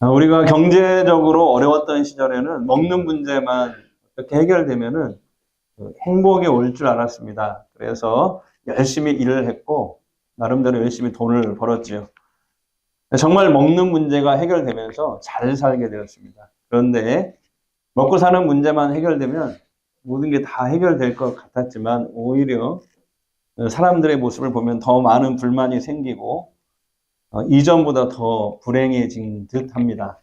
우리가 경제적으로 어려웠던 시절에는 먹는 문제만 이렇게 해결되면은 행복이 올 줄 알았습니다. 그래서 열심히 일을 했고 나름대로 열심히 돈을 벌었지요. 정말 먹는 문제가 해결되면서 잘 살게 되었습니다. 그런데 먹고 사는 문제만 해결되면 모든 게 다 해결될 것 같았지만 오히려 사람들의 모습을 보면 더 많은 불만이 생기고 이전보다 더 불행해진 듯 합니다.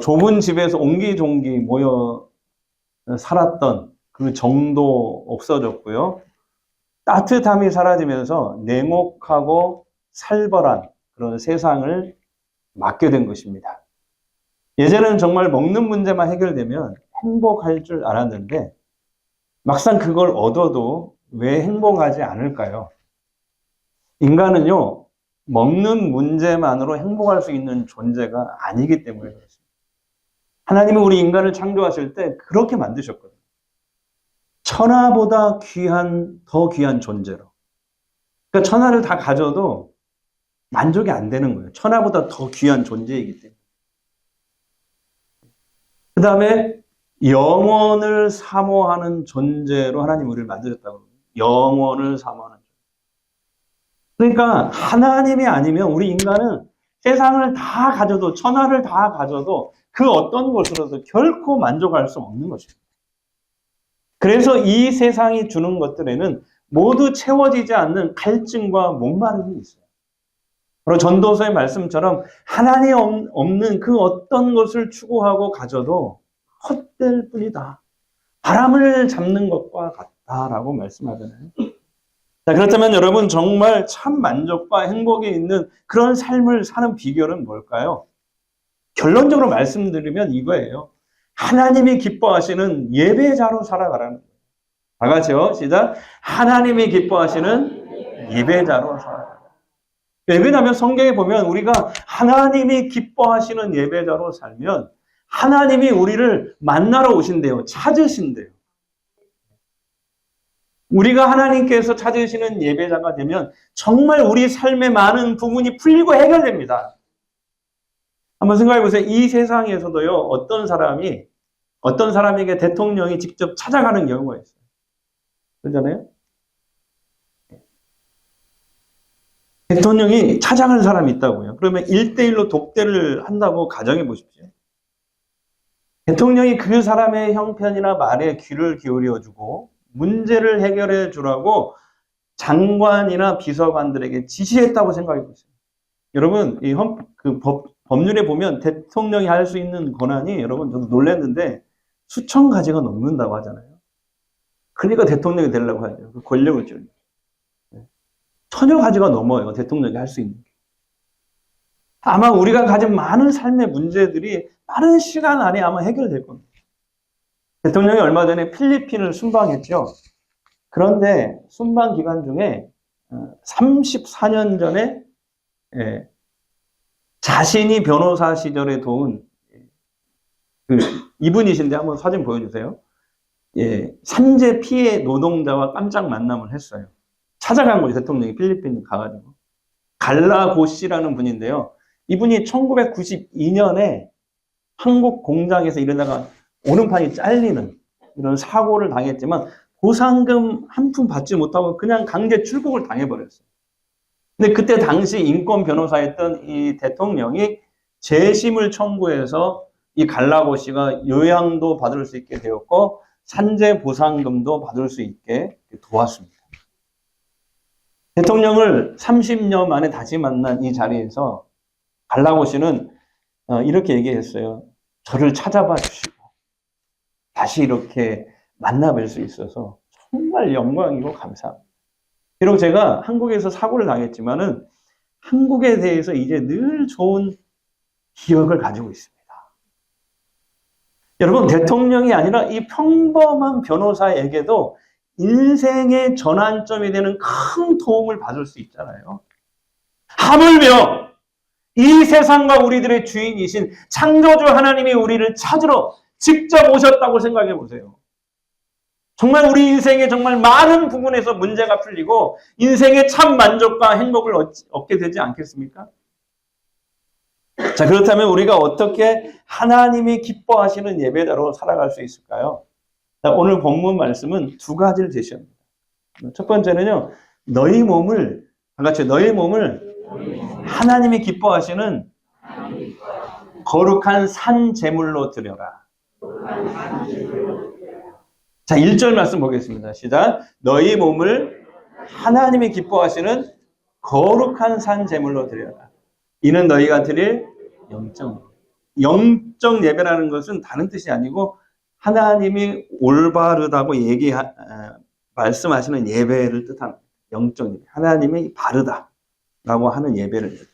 좁은 집에서 옹기종기 모여 살았던 그 정도 없어졌고요. 따뜻함이 사라지면서 냉혹하고 살벌한 그런 세상을 맞게 된 것입니다. 예전에는 정말 먹는 문제만 해결되면 행복할 줄 알았는데 막상 그걸 얻어도 왜 행복하지 않을까요? 인간은요, 먹는 문제만으로 행복할 수 있는 존재가 아니기 때문에 그렇습니다. 하나님은 우리 인간을 창조하실 때 그렇게 만드셨거든요. 천하보다 더 귀한 존재로. 그러니까 천하를 다 가져도 만족이 안 되는 거예요. 천하보다 더 귀한 존재이기 때문에. 그 다음에 영원을 사모하는 존재로 하나님 우리를 만드셨다고. 영원을 사모하는 존재. 그러니까 하나님이 아니면 우리 인간은 세상을 다 가져도, 천하를 다 가져도 그 어떤 것으로도 결코 만족할 수 없는 것입니다. 그래서 이 세상이 주는 것들에는 모두 채워지지 않는 갈증과 목마름이 있어요. 바로 전도서의 말씀처럼 하나님 없는 그 어떤 것을 추구하고 가져도 헛될 뿐이다. 바람을 잡는 것과 같다라고 말씀하잖아요. 자, 그렇다면 여러분 정말 참 만족과 행복이 있는 그런 삶을 사는 비결은 뭘까요? 결론적으로 말씀드리면 이거예요. 하나님이 기뻐하시는 예배자로 살아가라는 거예요. 다 같이요. 시작. 하나님이 기뻐하시는 예배자로 살아가라. 예배자면 성경에 보면 우리가 하나님이 기뻐하시는 예배자로 살면 하나님이 우리를 만나러 오신대요. 찾으신대요. 우리가 하나님께서 찾으시는 예배자가 되면 정말 우리 삶의 많은 부분이 풀리고 해결됩니다. 한번 생각해 보세요. 이 세상에서도요, 어떤 사람에게 대통령이 직접 찾아가는 경우가 있어요. 그렇잖아요? 대통령이 찾아가는 사람이 있다고요. 그러면 1대1로 독대를 한다고 가정해 보십시오. 대통령이 그 사람의 형편이나 말에 귀를 기울여주고 문제를 해결해 주라고 장관이나 비서관들에게 지시했다고 생각해 보세요. 여러분, 이 법률에 보면 대통령이 할 수 있는 권한이 여러분 저도 놀랐는데 수천 가지가 넘는다고 하잖아요. 그러니까 대통령이 되려고 하죠. 그 권력을 주는. 천여 가지가 넘어요. 대통령이 할 수 있는 게. 아마 우리가 가진 많은 삶의 문제들이 빠른 시간 안에 아마 해결될 겁니다. 대통령이 얼마 전에 필리핀을 순방했죠. 그런데 순방 기간 중에 34년 전에 자신이 변호사 시절에 도운 이분이신데 한번 사진 보여주세요. 산재 피해 노동자와 깜짝 만남을 했어요. 찾아간 거죠. 대통령이 필리핀 가가지고. 갈라고 씨라는 분인데요. 이분이 1992년에 한국 공장에서 일하다가 오른팔이 잘리는 이런 사고를 당했지만 보상금 한 푼 받지 못하고 그냥 강제 출국을 당해버렸어요. 근데 그때 당시 인권 변호사였던 이 대통령이 재심을 청구해서 이 갈라고 씨가 요양도 받을 수 있게 되었고 산재 보상금도 받을 수 있게 도왔습니다. 대통령을 30년 만에 다시 만난 이 자리에서 갈라고 씨는 이렇게 얘기했어요. 저를 찾아봐 주시고 다시 이렇게 만나뵐 수 있어서 정말 영광이고 감사합니다. 비록 제가 한국에서 사고를 당했지만은 한국에 대해서 이제 늘 좋은 기억을 가지고 있습니다. 여러분, 대통령이 아니라 이 평범한 변호사에게도 인생의 전환점이 되는 큰 도움을 받을 수 있잖아요. 하물며 이 세상과 우리들의 주인이신 창조주 하나님이 우리를 찾으러 직접 오셨다고 생각해 보세요. 정말 우리 인생의 정말 많은 부분에서 문제가 풀리고 인생의 참 만족과 행복을 얻게 되지 않겠습니까? 자, 그렇다면 우리가 어떻게 하나님이 기뻐하시는 예배자로 살아갈 수 있을까요? 자, 오늘 본문 말씀은 두 가지를 제시합니다. 첫 번째는요, 너희 몸을 하나님이 기뻐하시는 거룩한 산 제물로 드려라. 자, 1절 말씀 보겠습니다. 시작. 너희 몸을 하나님이 기뻐하시는 거룩한 산 제물로 드려라. 이는 너희가 드릴 영적 예배라는 것은 다른 뜻이 아니고 하나님이 올바르다고 말씀하시는 예배를 뜻합니다. 영적 예배. 하나님이 바르다라고 하는 예배를 뜻해요.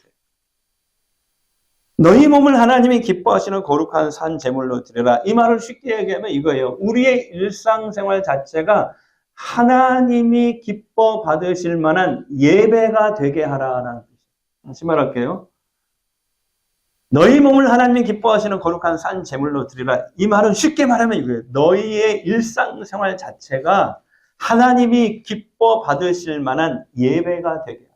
너희 몸을 하나님이 기뻐하시는 거룩한 산 제물로 드려라. 이 말을 쉽게 얘기하면 이거예요. 우리의 일상생활 자체가 하나님이 기뻐 받으실 만한 예배가 되게 하라라는 뜻이에요. 다시 말할게요. 너희 몸을 하나님이 기뻐하시는 거룩한 산 제물로 드리라. 이 말은 쉽게 말하면 이거예요. 너희의 일상생활 자체가 하나님이 기뻐 받으실 만한 예배가 되게 하라.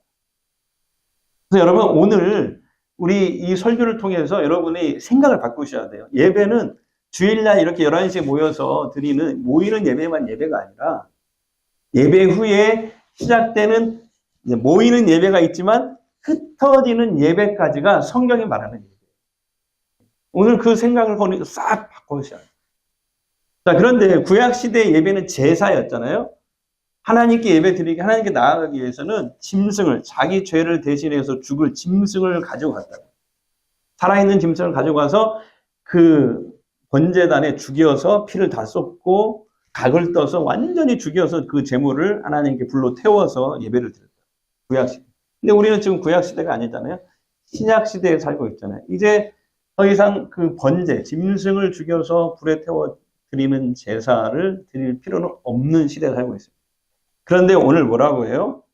그래서 여러분 오늘 우리 이 설교를 통해서 여러분이 생각을 바꾸셔야 돼요. 예배는 주일날 이렇게 11시에 모여서 모이는 예배만 예배가 아니라 예배 후에 시작되는 모이는 예배가 있지만 흩어지는 예배까지가 성경이 말하는 예배예요. 오늘 그 생각을 싹 바꾸셔야 돼요. 자, 그런데 구약시대의 예배는 제사였잖아요. 하나님께 예배 드리기, 하나님께 나아가기 위해서는 짐승을, 자기 죄를 대신해서 죽을 짐승을 가지고 갔다. 살아있는 짐승을 가지고 가서 그 번제단에 죽여서 피를 다 쏟고 각을 떠서 완전히 죽여서 그 제물을 하나님께 불로 태워서 예배를 드렸다. 구약시대. 근데 우리는 지금 구약시대가 아니잖아요. 신약시대에 살고 있잖아요. 이제 더 이상 그 짐승을 죽여서 불에 태워 드리는 제사를 드릴 필요는 없는 시대에 살고 있습니다. 그런데 오늘 뭐라고 해요?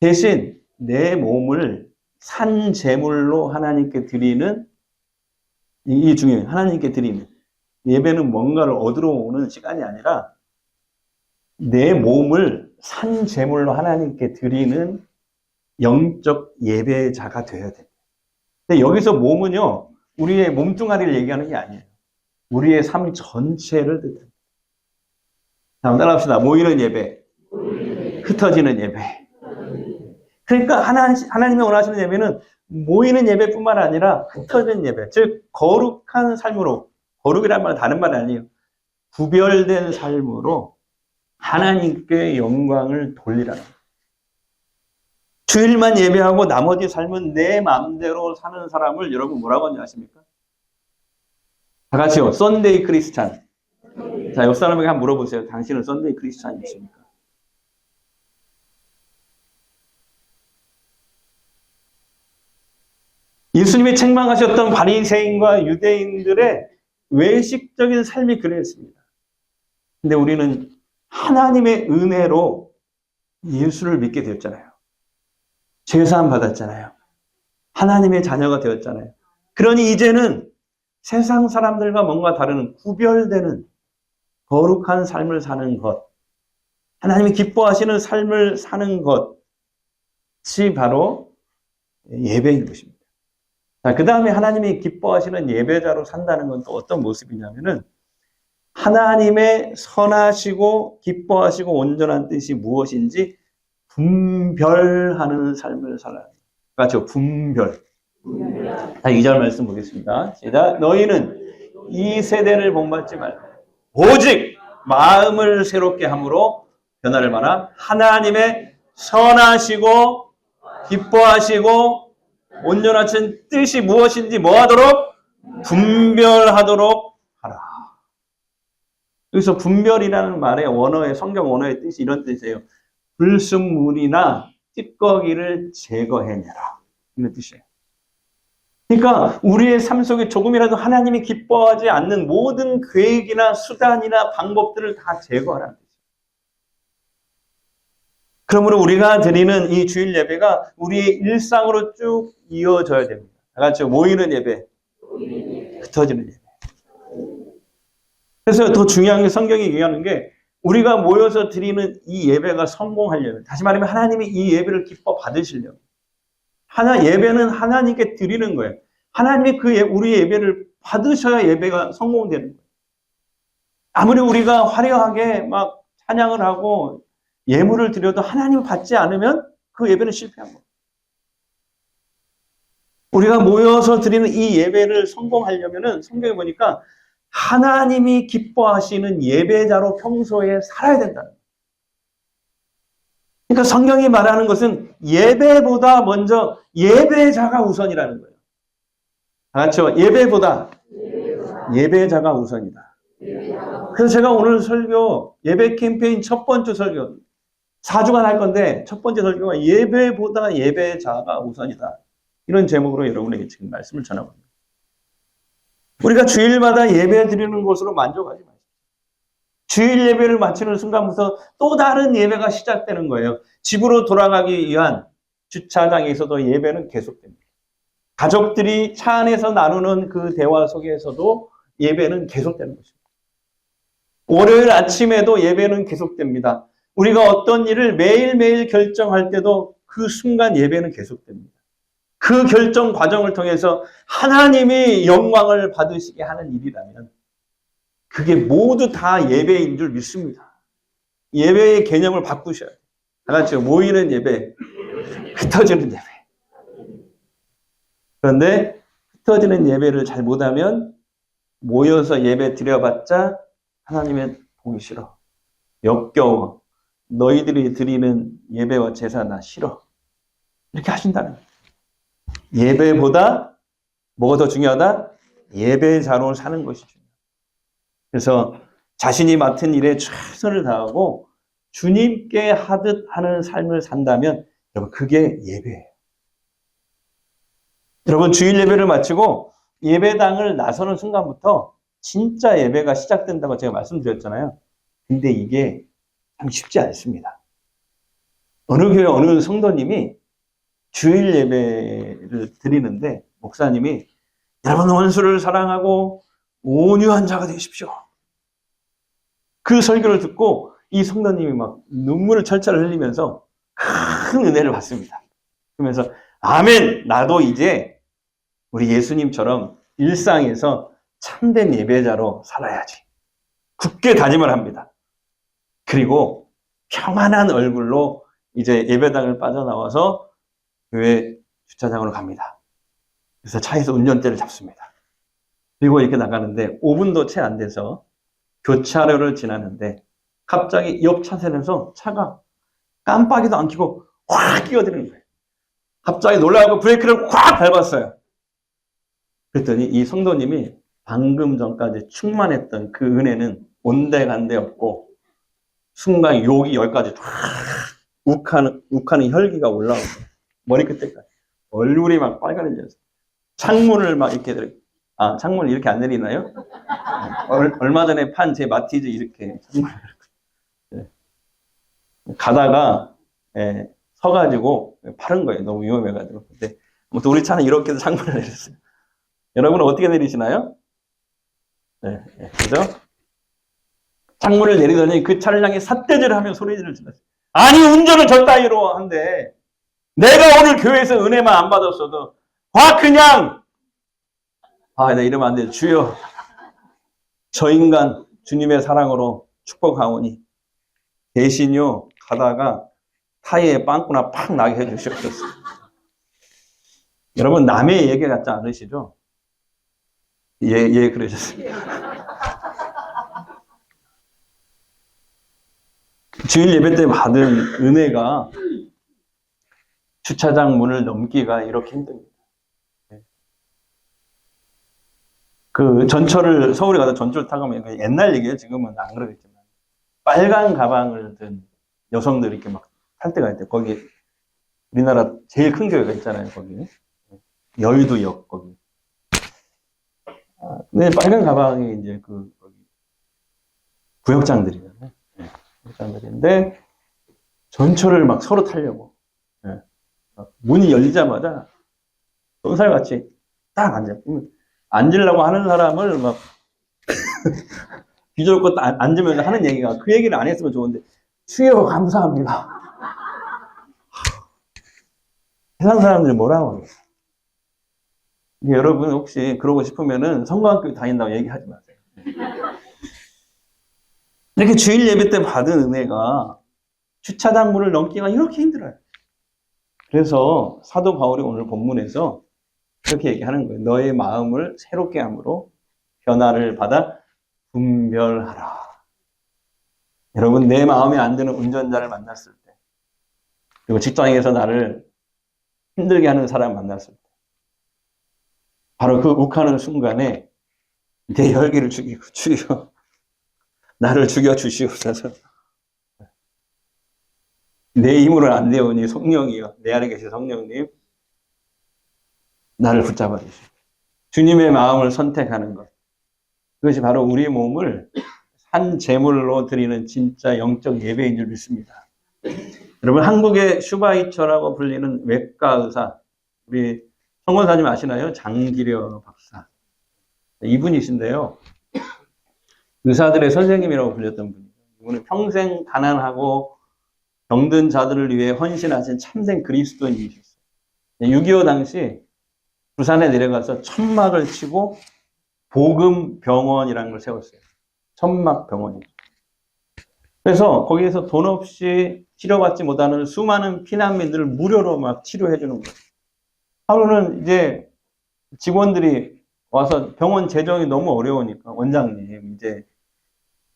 대신 내 몸을 산 제물로 하나님께 드리는, 이게 중요해요. 하나님께 드리는. 예배는 뭔가를 얻으러 오는 시간이 아니라 내 몸을 산 제물로 하나님께 드리는 영적 예배자가 되어야 돼요. 근데 여기서 몸은요, 우리의 몸뚱아리를 얘기하는 게 아니에요. 우리의 삶 전체를 뜻합니다. 자, 따라합시다. 모이는 예배, 흩어지는 예배. 그러니까 하나님이 원하시는 예배는 모이는 예배뿐만 아니라 흩어진 예배, 즉 거룩한 삶으로, 거룩이란 말은 다른 말이 아니에요. 구별된 삶으로 하나님께 영광을 돌리라는 거예요. 주일만 예배하고 나머지 삶은 내 마음대로 사는 사람을 여러분 뭐라고 하는지 아십니까? 다 같이요. 썬데이 크리스찬. 자, 옆 사람에게 한번 물어보세요. 당신은 썬데이 크리스찬이십니까? 예수님이 책망하셨던 바리새인과 유대인들의 외식적인 삶이 그랬습니다. 근데 우리는 하나님의 은혜로 예수를 믿게 되었잖아요. 죄사함 받았잖아요. 하나님의 자녀가 되었잖아요. 그러니 이제는 세상 사람들과 뭔가 다른 구별되는 거룩한 삶을 사는 것, 하나님이 기뻐하시는 삶을 사는 것이 바로 예배인 것입니다. 자, 그 다음에 하나님이 기뻐하시는 예배자로 산다는 건 또 어떤 모습이냐면은 하나님의 선하시고 기뻐하시고 온전한 뜻이 무엇인지 분별하는 삶을 살아야 돼요. 그렇죠? 분별. 자, 2절 말씀 보겠습니다. 시작. 너희는 이 세대를 본받지 말고 오직 마음을 새롭게 함으로 변화를 받아 하나님의 선하시고 기뻐하시고 온전하신 뜻이 무엇인지 뭐하도록? 분별하도록 하라. 여기서 분별이라는 말의 원어의 성경 원어의 뜻이 이런 뜻이에요. 불순물이나 찌꺼기를 제거해내라. 이런 뜻이에요. 그러니까 우리의 삶 속에 조금이라도 하나님이 기뻐하지 않는 모든 계획이나 수단이나 방법들을 다 제거하라는 뜻이에요. 그러므로 우리가 드리는 이 주일 예배가 우리의 일상으로 쭉 이어져야 됩니다. 다 같이 모이는 예배, 흩어지는 예배. 그래서 더 중요한 게 성경이 얘기하는 게 우리가 모여서 드리는 이 예배가 성공하려면, 다시 말하면 하나님이 이 예배를 기뻐 받으시려면, 예배는 하나님께 드리는 거예요. 하나님이 우리의 예배를 받으셔야 예배가 성공되는 거예요. 아무리 우리가 화려하게 막 찬양을 하고 예물을 드려도 하나님 받지 않으면 그 예배는 실패한 거예요. 우리가 모여서 드리는 이 예배를 성공하려면은 성경에 보니까 하나님이 기뻐하시는 예배자로 평소에 살아야 된다는 거예요. 그러니까 성경이 말하는 것은 예배보다 먼저 예배자가 우선이라는 거예요. 다 같이요. 예배보다 예배자가 우선이다. 그래서 제가 오늘 설교, 예배 캠페인 첫 번째 설교, 4주간 할 건데 첫 번째 설교가 예배보다 예배자가 우선이다. 이런 제목으로 여러분에게 지금 말씀을 전하고 있습니다. 우리가 주일마다 예배 드리는 것으로 만족하지 마십시오. 주일 예배를 마치는 순간부터 또 다른 예배가 시작되는 거예요. 집으로 돌아가기 위한 주차장에서도 예배는 계속됩니다. 가족들이 차 안에서 나누는 그 대화 속에서도 예배는 계속되는 것입니다. 월요일 아침에도 예배는 계속됩니다. 우리가 어떤 일을 매일매일 결정할 때도 그 순간 예배는 계속됩니다. 그 결정 과정을 통해서 하나님이 영광을 받으시게 하는 일이라면 그게 모두 다 예배인 줄 믿습니다. 예배의 개념을 바꾸셔야 돼요. 다 같이 모이는 예배, 흩어지는 예배. 그런데 흩어지는 예배를 잘 못하면 모여서 예배 드려봤자 하나님의 보기 싫어. 역겨워. 너희들이 드리는 예배와 제사 나 싫어. 이렇게 하신다는 거예요. 예배보다 뭐가 더 중요하다? 예배자로 사는 것이 중요해요. 그래서 자신이 맡은 일에 최선을 다하고 주님께 하듯 하는 삶을 산다면 여러분 그게 예배예요. 여러분 주일 예배를 마치고 예배당을 나서는 순간부터 진짜 예배가 시작된다고 제가 말씀드렸잖아요. 근데 이게 참 쉽지 않습니다. 어느 교회 어느 성도님이 주일 예배를 드리는데 목사님이 여러분 원수를 사랑하고 온유한 자가 되십시오. 그 설교를 듣고 이 성도님이 막 눈물을 철철 흘리면서 큰 은혜를 받습니다. 그러면서 아멘! 나도 이제 우리 예수님처럼 일상에서 참된 예배자로 살아야지. 굳게 다짐을 합니다. 그리고 평안한 얼굴로 이제 예배당을 빠져나와서 교회 주차장으로 갑니다. 그래서 차에서 운전대를 잡습니다. 그리고 이렇게 나가는데 5분도 채 안 돼서 교차로를 지나는데 갑자기 옆 차선에서 차가 깜빡이도 안 켜고 확 끼어드는 거예요. 갑자기 놀라고 브레이크를 확 밟았어요. 그랬더니 이 성도님이 방금 전까지 충만했던 그 은혜는 온데간데 없고 순간 욕이 여기까지 욱하는 혈기가 올라오고 머리끝에까지 얼굴이 막 빨간해져서 창문을 막 이렇게 창문을 이렇게 안 내리나요? 얼마 전에 판 제 마티즈 이렇게 창문을 가다가 서가지고 파른 거예요. 너무 위험해가지고. 근데 아무튼 우리 차는 이렇게 해서 창문을 내렸어요. 여러분은 어떻게 내리시나요? 네, 그죠? 창문을 내리더니 그 차를 향해 삿대질을 하며 소리를 질렀어요. 아니 운전을 저 따위로 한데 내가 오늘 교회에서 은혜만 안 받았어도 그냥 나 이러면 안 돼. 주여 저 인간 주님의 사랑으로 축복하오니 대신요 가다가 타이어에 빵꾸나 팍 나게 해주시옵소서. 여러분 남의 얘기 같지 않으시죠? 예 그러셨습니다. 주일 예배 때 받은 은혜가 주차장 문을 넘기가 이렇게 힘듭니다. 그 전철을 서울에 가서 전철 타고 가면 옛날 얘기예요. 지금은 안 그러겠지만 빨간 가방을 든 여성들이 이렇게 막 탈 때가 있대. 거기 우리나라 제일 큰 교회가 있잖아요. 거기 여의도역 거기. 근데 빨간 가방이 이제 거기 구역장들이잖아요. 구역장들인데 전철을 막 서로 타려고. 문이 열리자마자 쏜살같이 딱 앉으려고 하는 사람을 막 뒤집고 앉으면서 하는 얘기가 그 얘기를 안 했으면 좋은데 주여 감사합니다. 세상 사람들이 뭐라고 하겠어. 여러분 혹시 그러고 싶으면은 성곽학교 다닌다고 얘기하지 마세요. 이렇게 주일 예배 때 받은 은혜가 주차장문을 넘기가 이렇게 힘들어요. 그래서 사도 바울이 오늘 본문에서 그렇게 얘기하는 거예요. 너의 마음을 새롭게 함으로 변화를 받아 분별하라. 여러분, 내 마음에 안 드는 운전자를 만났을 때, 그리고 직장에서 나를 힘들게 하는 사람 만났을 때, 바로 그 욱하는 순간에 내 혈기를 죽이고 나를 죽여 주시옵소서. 내 힘으로는 안 되오니 성령이여, 내 안에 계신 성령님, 나를 붙잡아 주시고 주님의 마음을 선택하는 것. 그것이 바로 우리 몸을 산 제물로 드리는 진짜 영적 예배인 줄 믿습니다. 여러분, 한국의 슈바이처라고 불리는 외과 의사, 우리 성권사님 아시나요? 장기려 박사. 이분이신데요. 의사들의 선생님이라고 불렸던 분이에요. 이분은 평생 가난하고 병든 자들을 위해 헌신하신 참된 그리스도인이셨어요. 6.25 당시 부산에 내려가서 천막을 치고 복음병원이라는 걸 세웠어요. 천막병원이죠. 그래서 거기에서 돈 없이 치료받지 못하는 수많은 피난민들을 무료로 막 치료해 주는 거예요. 하루는 이제 직원들이 와서 병원 재정이 너무 어려우니까 원장님 이제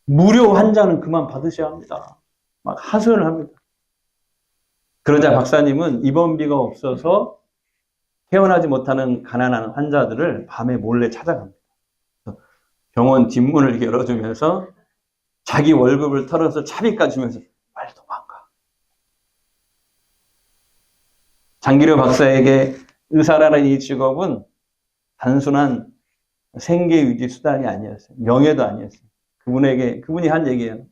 무료 환자는 그만 받으셔야 합니다. 막 하소연을 합니다. 그러자 박사님은 입원비가 없어서 퇴원하지 못하는 가난한 환자들을 밤에 몰래 찾아갑니다. 병원 뒷문을 이렇게 열어주면서 자기 월급을 털어서 차비까지 주면서 빨리 도망가. 장기려 박사에게 의사라는 이 직업은 단순한 생계 유지 수단이 아니었어요. 명예도 아니었어요. 그분이 한 얘기예요.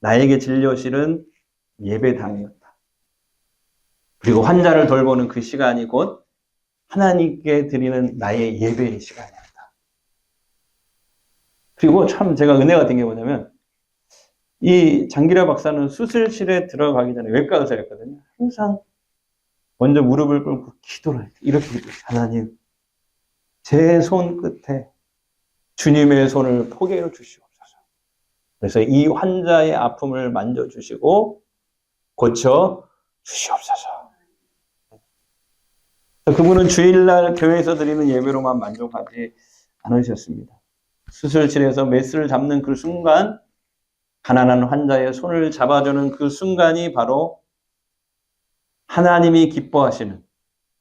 나에게 진료실은 예배당이었다. 그리고 환자를 돌보는 그 시간이 곧 하나님께 드리는 나의 예배의 시간이었다. 그리고 참 제가 은혜가 된 게 뭐냐면 이 장기려 박사는 수술실에 들어가기 전에 외과 의사였거든요. 항상 먼저 무릎을 꿇고 기도를 해요. 이렇게 기도해요. 하나님, 제 손 끝에 주님의 손을 포개어 주시옵소서. 그래서 이 환자의 아픔을 만져주시고 고쳐 주시옵소서. 그분은 주일날 교회에서 드리는 예배로만 만족하지 않으셨습니다. 수술실에서 메스를 잡는 그 순간, 가난한 환자의 손을 잡아주는 그 순간이 바로 하나님이 기뻐하시는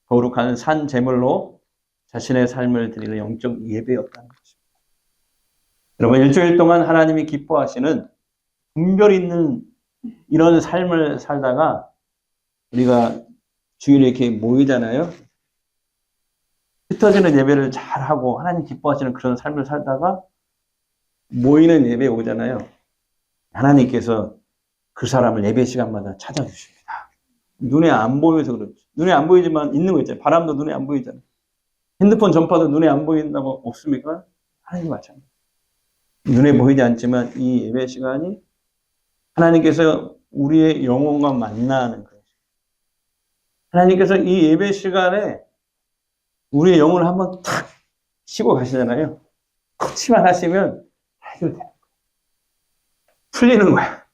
거룩한 산 제물로 자신의 삶을 드리는 영적 예배였다는 것입니다. 여러분, 일주일 동안 하나님이 기뻐하시는 분별 있는 이런 삶을 살다가 우리가 주일에 이렇게 모이잖아요. 흩어지는 예배를 잘하고 하나님 기뻐하시는 그런 삶을 살다가 모이는 예배에 오잖아요. 하나님께서 그 사람을 예배 시간마다 찾아주십니다. 눈에 안 보여서 그렇지. 눈에 안 보이지만 있는 거 있잖아요. 바람도 눈에 안 보이잖아요. 핸드폰 전파도 눈에 안 보인다고 없습니까? 하나님 마찬가지. 눈에 보이지 않지만 이 예배 시간이 하나님께서 우리의 영혼과 만나는 거예요. 하나님께서 이 예배 시간에 우리의 영혼을 한번 탁 쉬고 가시잖아요. 터치만 하시면 해결돼요. 풀리는 거야.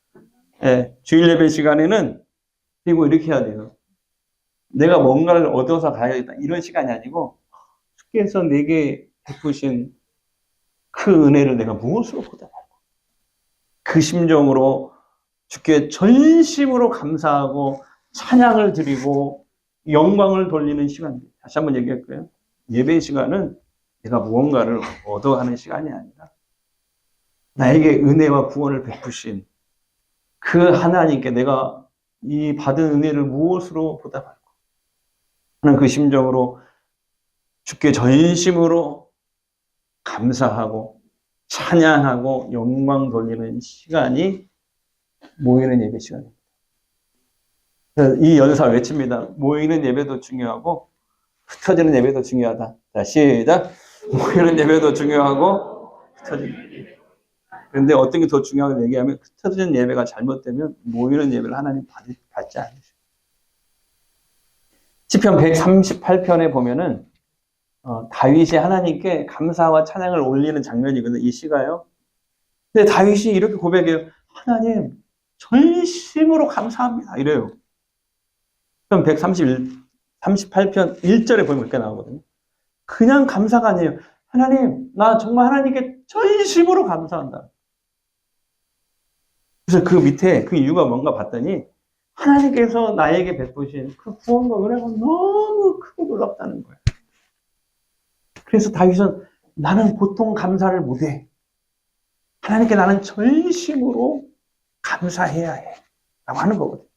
예, 주일 예배 시간에는 그리고 이렇게 해야 돼요. 내가 뭔가를 얻어서 가야겠다. 이런 시간이 아니고 주께서 내게 베푸신 그 은혜를 내가 무엇으로 보답할까? 그 심정으로 주께 전심으로 감사하고 찬양을 드리고 영광을 돌리는 시간입니다. 다시 한번 얘기할 거예요. 예배 시간은 내가 무언가를 얻어가는 시간이 아니라 나에게 은혜와 구원을 베푸신 그 하나님께 내가 이 받은 은혜를 무엇으로 보답할까 하는 그 심정으로 주께 전심으로 감사하고 찬양하고 영광 돌리는 시간이 모이는 예배 시간입니다. 이 연사 외칩니다. 모이는 예배도 중요하고 흩어지는 예배도 중요하다. 자, 시작. 모이는 예배도 중요하고 흩어지는 예배. 그런데 어떤 게 더 중요하게 얘기하면 흩어지는 예배가 잘못되면 모이는 예배를 하나님 받지 않으셔요. 시편 138편에 보면은 다윗이 하나님께 감사와 찬양을 올리는 장면이거든요. 이 시가요. 근데 다윗이 이렇게 고백해요. 하나님, 전심으로 감사합니다. 이래요. 그럼 138편 1절에 보면 그렇게 나오거든요. 그냥 감사가 아니에요. 하나님, 나 정말 하나님께 전심으로 감사한다. 그래서 그 밑에 그 이유가 뭔가 봤더니 하나님께서 나에게 베푸신 그 구원과 은혜가 너무 크고 놀랍다는 거예요. 그래서 다윗은 나는 보통 감사를 못해. 하나님께 나는 전심으로 감사해야 해. 라고 하는 거거든요.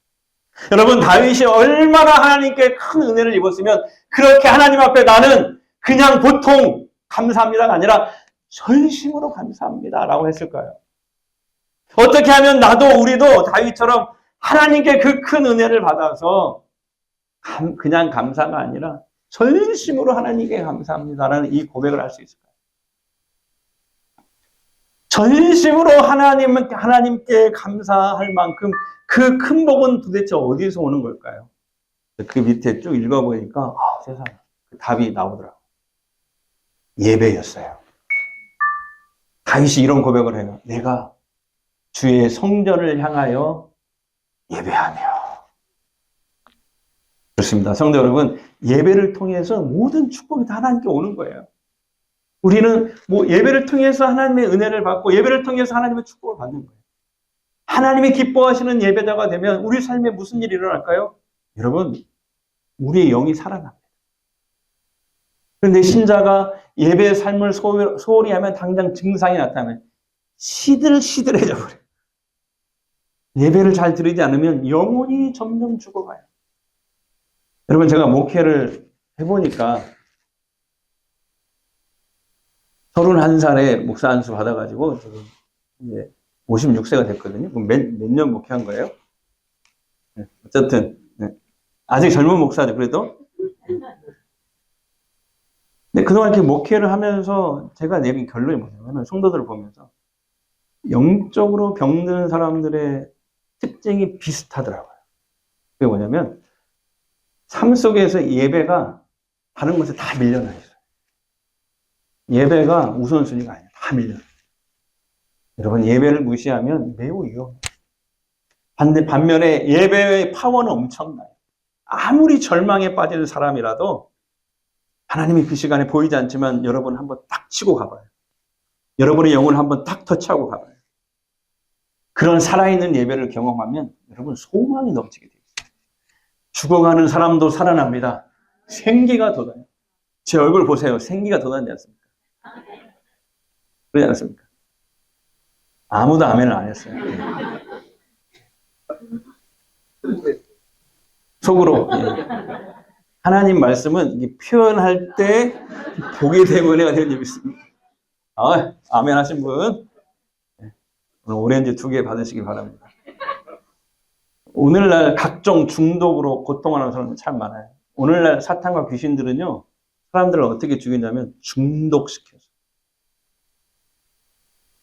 여러분, 다윗이 얼마나 하나님께 큰 은혜를 입었으면 그렇게 하나님 앞에 나는 그냥 보통 감사합니다가 아니라 전심으로 감사합니다. 라고 했을까요? 어떻게 하면 나도 우리도 다윗처럼 하나님께 그 큰 은혜를 받아서 그냥 감사가 아니라 전심으로 하나님께 감사합니다라는 이 고백을 할 수 있을까요? 전심으로 하나님께 감사할 만큼 그 큰 복은 도대체 어디서 오는 걸까요? 그 밑에 쭉 읽어보니까 세상에 그 답이 나오더라고요. 예배였어요. 다윗이 이런 고백을 해요. 내가 주의 성전을 향하여 예배하며. 그렇습니다. 성도 여러분, 예배를 통해서 모든 축복이 다 하나님께 오는 거예요. 우리는 예배를 통해서 하나님의 은혜를 받고 예배를 통해서 하나님의 축복을 받는 거예요. 하나님이 기뻐하시는 예배자가 되면 우리 삶에 무슨 일이 일어날까요? 여러분, 우리의 영이 살아납니다. 그런데 신자가 예배의 삶을 소홀히 하면 당장 증상이 나타나면 시들시들해져 버려요. 예배를 잘 드리지 않으면 영혼이 점점 죽어가요. 여러분, 제가 목회를 해보니까 31살에 목사 안수 받아가지고 지금 이제 56세가 됐거든요. 몇 년 목회한 거예요? 네, 어쨌든 아직 젊은 목사죠. 그래도. 근데 그동안 이렇게 목회를 하면서 제가 내린 결론이 뭐냐면 성도들을 보면서 영적으로 병든 사람들의 특징이 비슷하더라고요. 그게 뭐냐면 삶 속에서 예배가 다른 것에 다 밀려나 있어요. 예배가 우선순위가 아니에요. 다 밀려나 있어요. 여러분, 예배를 무시하면 매우 위험해요. 반면에 예배의 파워는 엄청나요. 아무리 절망에 빠지는 사람이라도 하나님이 그 시간에 보이지 않지만 여러분 한번 딱 치고 가봐요. 여러분의 영혼을 한번 딱 터치하고 가봐요. 그런 살아있는 예배를 경험하면 여러분 소망이 넘치게 돼요. 죽어가는 사람도 살아납니다. 생기가 돋아요. 제 얼굴 보세요. 생기가 돋았지 않습니까? 그러지 않습니까? 아무도 아멘을 안 했어요. 속으로. 하나님 말씀은 표현할 때 보게 되면 은혜가 되는 일이 있습니다. 아멘 하신 분 오늘 오렌지 2개 받으시기 바랍니다. 오늘날 각종 중독으로 고통하는 사람들 참 많아요. 오늘날 사탄과 귀신들은요, 사람들을 어떻게 죽이냐면 중독시켜서.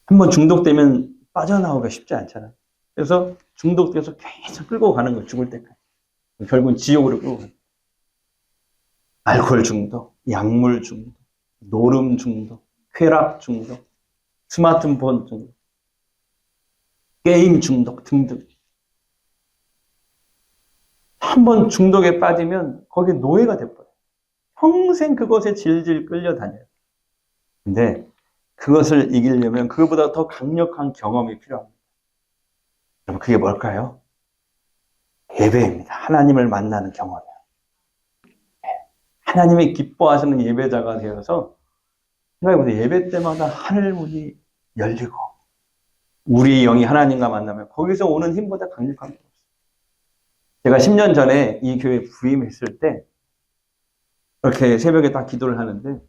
한번 중독되면 빠져나오기가 쉽지 않잖아요. 그래서 중독돼서 계속 끌고 가는 거예요. 죽을 때까지. 결국은 지옥으로 끌고 가요. 알코올 중독, 약물 중독, 노름 중독, 쾌락 중독, 스마트폰 중독, 게임 중독 등등. 한번 중독에 빠지면 거기에 노예가 돼버려요. 평생 그것에 질질 끌려다녀요. 근데 그것을 이기려면 그것보다 더 강력한 경험이 필요합니다. 그럼 그게 뭘까요? 예배입니다. 하나님을 만나는 경험이에요. 하나님이 기뻐하시는 예배자가 되어서 생각해보세요. 예배 때마다 하늘문이 열리고 우리 영이 하나님과 만나면 거기서 오는 힘보다 강력한 게 없어요. 제가 10년 전에 이 교회에 부임했을 때 이렇게 새벽에 딱 기도를 하는데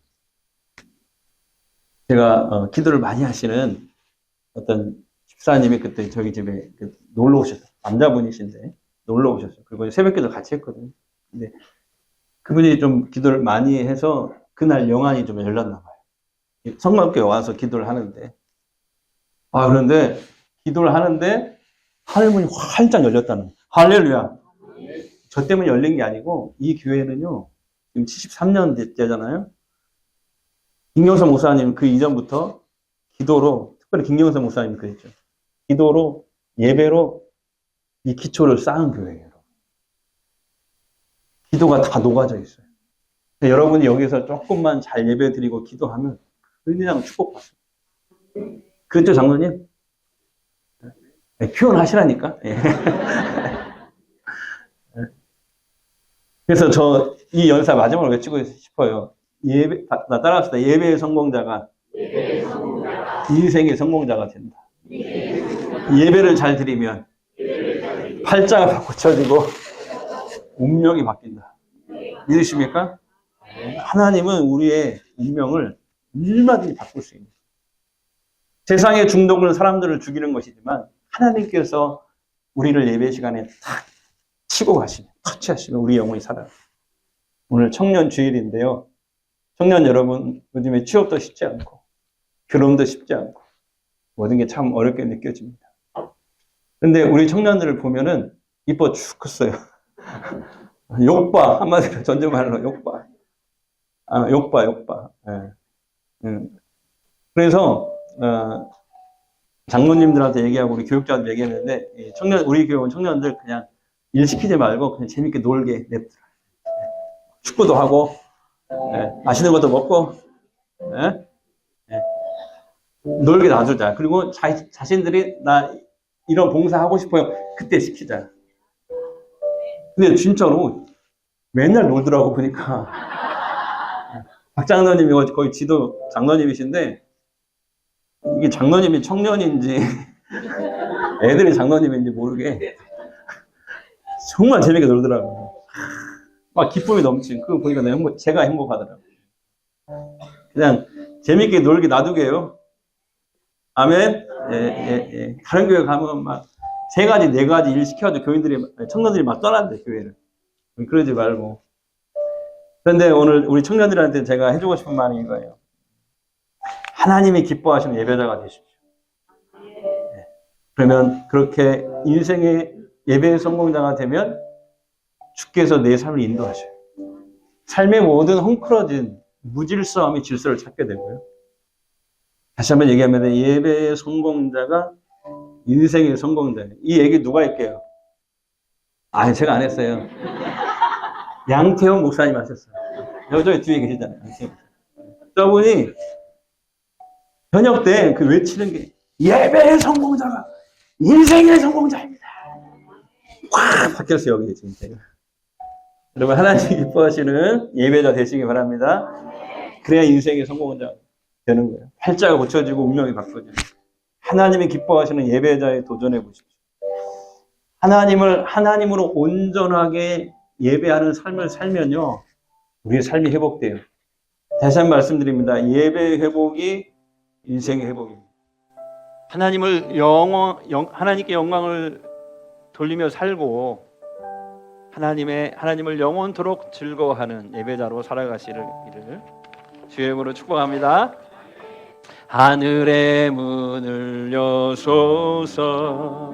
제가 기도를 많이 하시는 어떤 집사님이 그때 저희 집에 놀러 오셨어요. 남자분이신데 놀러 오셨어요. 그리고 새벽 기도 같이 했거든요. 근데 그분이 좀 기도를 많이 해서 그날 영안이 좀 열렸나 봐요. 성막교에 와서 기도를 하는데 그런데 기도를 하는데 하늘문이 활짝 열렸다는 거예요. 할렐루야. 저 때문에 열린 게 아니고 이 교회는요 지금 73년 됐잖아요. 김경선 목사님 그 이전부터 기도로, 특별히 김경선 목사님 그랬죠. 기도로, 예배로 이 기초를 쌓은 교회예요. 기도가 다 녹아져 있어요. 여러분이 여기서 조금만 잘 예배 드리고 기도하면 그냥 축복받습니다. 그렇죠, 장로님? 네, 표현하시라니까. 네. 그래서 저 이 연사 마지막으로 외치고 싶어요. 예배, 나 따라합시다. 예배의 성공자가 인생의 성공자가 된다. 예배를 잘 드리면 팔자가 고쳐지고 운명이 바뀐다. 믿으십니까? 하나님은 우리의 운명을 얼마든지 바꿀 수 있는. 세상의 중독은 사람들을 죽이는 것이지만 하나님께서 우리를 예배 시간에 탁 치고 가시면, 터치하시면 우리 영혼이 살아요. 오늘 청년 주일인데요. 청년 여러분, 요즘에 취업도 쉽지 않고 결혼도 쉽지 않고 모든 게 참 어렵게 느껴집니다. 근데 우리 청년들을 보면은 이뻐 죽겠어요. 욕봐, 한마디로 전주말로 욕봐. 욕봐. 예. 그래서 장로님들한테 얘기하고 우리 교육자한테 얘기했는데, 우리 교회 청년들 그냥 일 시키지 말고 그냥 재밌게 놀게 냅둬라. 축구도 하고, 맛있는 것도 먹고, 놀게 놔두자. 그리고 자신들이 나 이런 봉사 하고 싶어요. 그때 시키자. 근데 진짜로 맨날 놀더라고 보니까. 박 장로님이 거의 지도 장로님이신데, 이게 장로님이 청년인지 애들이 장로님인지 모르게 정말 재밌게 놀더라고요. 막 기쁨이 넘치는, 그거 보니까 제가 행복하더라고요. 그냥 재밌게 놀게 놔두게요. 아멘? 예. 다른 교회 가면 막 3가지, 4가지 일 시켜가지고 청년들이 막 떠난대, 교회를. 그러지 말고. 그런데 오늘 우리 청년들한테 제가 해주고 싶은 말이 이거예요. 하나님이 기뻐하시는 예배자가 되십시오. 그러면 그렇게 인생의 예배의 성공자가 되면 주께서 내 삶을 인도하셔요. 삶의 모든 헝클어진 무질서함이 질서를 찾게 되고요. 다시 한번 얘기하면 예배의 성공자가 인생의 성공자예요. 이 얘기 누가 할게요? 제가 안 했어요. 양태원 목사님 하셨어요. 여기 뒤에 계시잖아요. 저분이 저녁 때 그 외치는 게 예배의 성공자가 인생의 성공자입니다. 확 바뀌었어요, 여기 지금 제가. 여러분, 하나님 기뻐하시는 예배자 되시기 바랍니다. 그래야 인생의 성공자 되는 거예요. 팔자가 고쳐지고 운명이 바뀌어져요. 하나님이 기뻐하시는 예배자에 도전해 보십시오. 하나님으로 온전하게 예배하는 삶을 살면요, 우리의 삶이 회복돼요. 다시 한번 말씀드립니다. 예배의 회복이 인생의 회복입니다. 하나님께 영광을 돌리며 살고 하나님을 영원토록 즐거워하는 예배자로 살아가시기를 주의 이름으로 축복합니다. 하늘의 문을 여소서,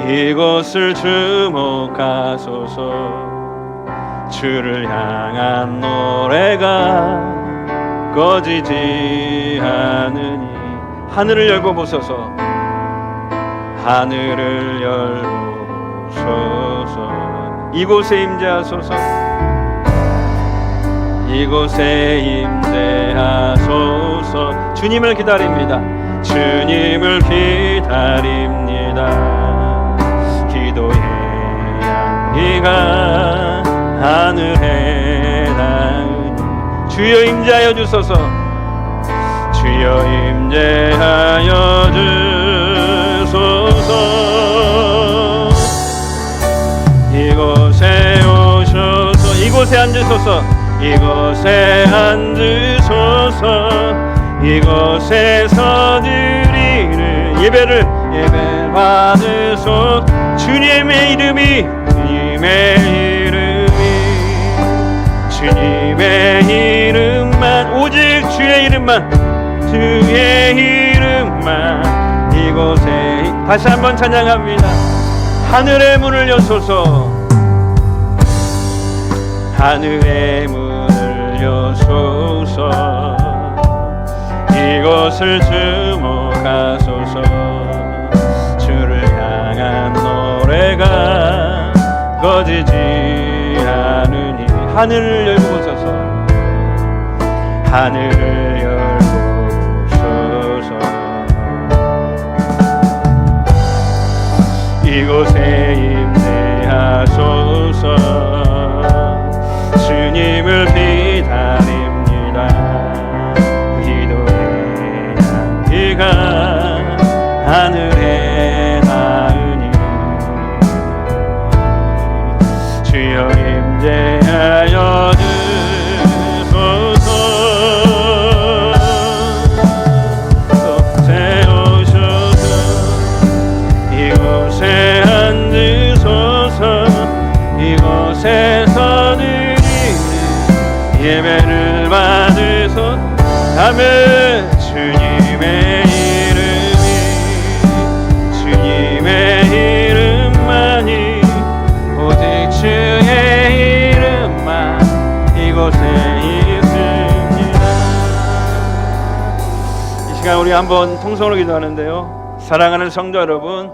이곳을 주목하소서. 주를 향한 노래가 꺼지지 않으니 하늘을 열고 보소서. 하늘을 열고 보소서. 이곳에 임재하소서. 이곳에 임재하소서. 주님을 기다립니다. 주님을 기다립니다. 기도의 향기가 하늘에 닿으니 주여 임재하여 주소서. 주여 임재하여 주소서. 이곳에 오셔서 이곳에 앉으소서. 이곳에 앉으소서. 이곳에서 드리는 예배 받으소서. 주님의 이름이 주님의 이름만 오직 주의 이름만 이곳에 다시 한번 찬양합니다. 하늘의 문을 여소서. 하늘의 문을 여소서. 그것을 주목하소서. 주를 향한 노래가 꺼지지 않으니 하늘을 열고 보소서. 하늘을 열고 보소서. 이곳에 임재하소서. 주님을 기다립니다. 기도의 향기가 하늘에 닿으니 주여 임재하여 주소서. 또 세우셔서 이곳에 앉으소서. 이곳에서 드리는 예배를 받으소. 아멘. 주님의 이름이, 주님의 이름만이, 오직 주의 이름만 이곳에 있습니다. 이 시간 우리 한번 통성으로 기도하는데요. 사랑하는 성도 여러분,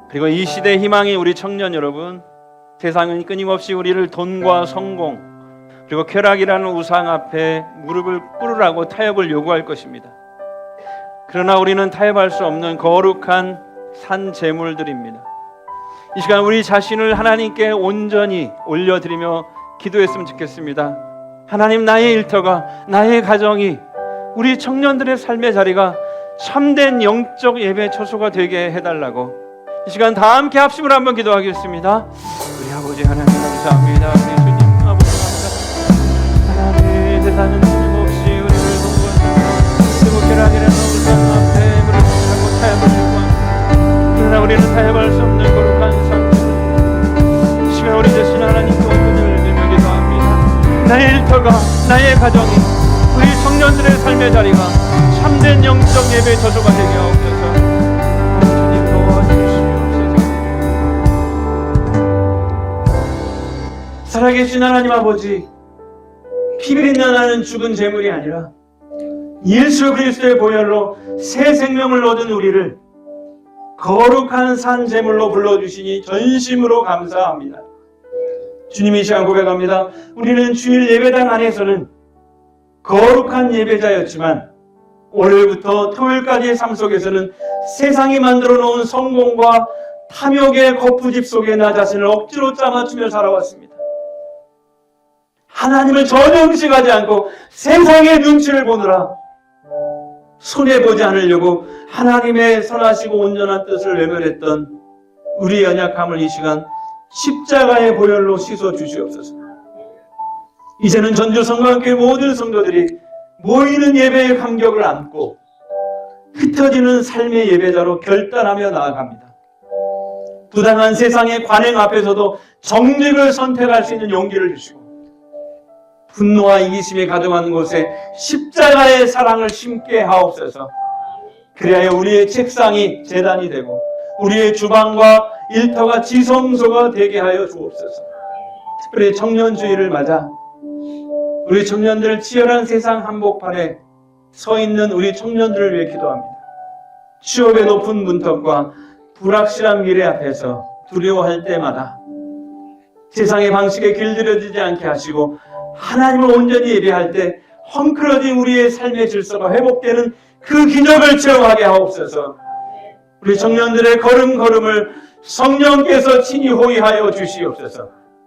그리고 이 시대의 희망이 우리 청년 여러분, 세상은 끊임없이 우리를 돈과 성공 그리고 쾌락이라는 우상 앞에 무릎을 꿇으라고 타협을 요구할 것입니다. 그러나 우리는 타협할 수 없는 거룩한 산 제물들입니다. 이 시간 우리 자신을 하나님께 온전히 올려드리며 기도했으면 좋겠습니다. 하나님, 나의 일터가, 나의 가정이, 우리 청년들의 삶의 자리가 참된 영적 예배 처소가 되게 해달라고 이 시간 다 함께 합심을 한번 기도하겠습니다. 우리 아버지 하나님 감사합니다. 우리 주님 아버지 감사합니다. 하나님, 세상은 끊임없이 우리를 동거하고 쾌락이라는 우상 앞에 무릎을 꿇고 타협을 요구합니다. 그러나 우리는 타협할 수 없는 거룩한 삶을 이 시간 우리 자신 하나님께 온전을 드리며 기도합니다. 나의 일터가, 나의 가정이, 우리 청년들의 삶의 자리가 참된 영적 예배 저소가 되게 하옵소서. 살아계신 하나님 아버지, 피비린내 나는 죽은 재물이 아니라 예수 그리스도의 보혈로 새 생명을 얻은 우리를 거룩한 산 제물로 불러주시니 전심으로 감사합니다. 주님, 이 시간 고백합니다. 우리는 주일 예배당 안에서는 거룩한 예배자였지만 오늘부터 토요일까지의 삶 속에서는 세상이 만들어 놓은 성공과 탐욕의 거푸집 속에 나 자신을 억지로 짜맞추며 살아왔습니다. 하나님을 전혀 의식하지 않고 세상의 눈치를 보느라 손해보지 않으려고 하나님의 선하시고 온전한 뜻을 외면했던 우리의 연약함을 이 시간 십자가의 보혈로 씻어 주시옵소서. 이제는 전주 성광교회 모든 성도들이 모이는 예배의 간격을 안고 흩어지는 삶의 예배자로 결단하며 나아갑니다. 부당한 세상의 관행 앞에서도 정직을 선택할 수 있는 용기를 주시고 분노와 이기심이 가득한 곳에 십자가의 사랑을 심게 하옵소서. 그래야 우리의 책상이 제단이 되고 우리의 주방과 일터가 지성소가 되게 하여 주옵소서. 특별히 청년주의를 맞아 우리 청년들 치열한 세상 한복판에 서 있는 우리 청년들을 위해 기도합니다. 취업의 높은 문턱과 불확실한 미래 앞에서 두려워할 때마다 세상의 방식에 길들여지지 않게 하시고 하나님을 온전히 예배할 때 헝클어진 우리의 삶의 질서가 회복되는 그 기적을 체험하게 하옵소서. 우리 청년들의 걸음걸음을 성령께서 친히 호위하여 주시옵소서.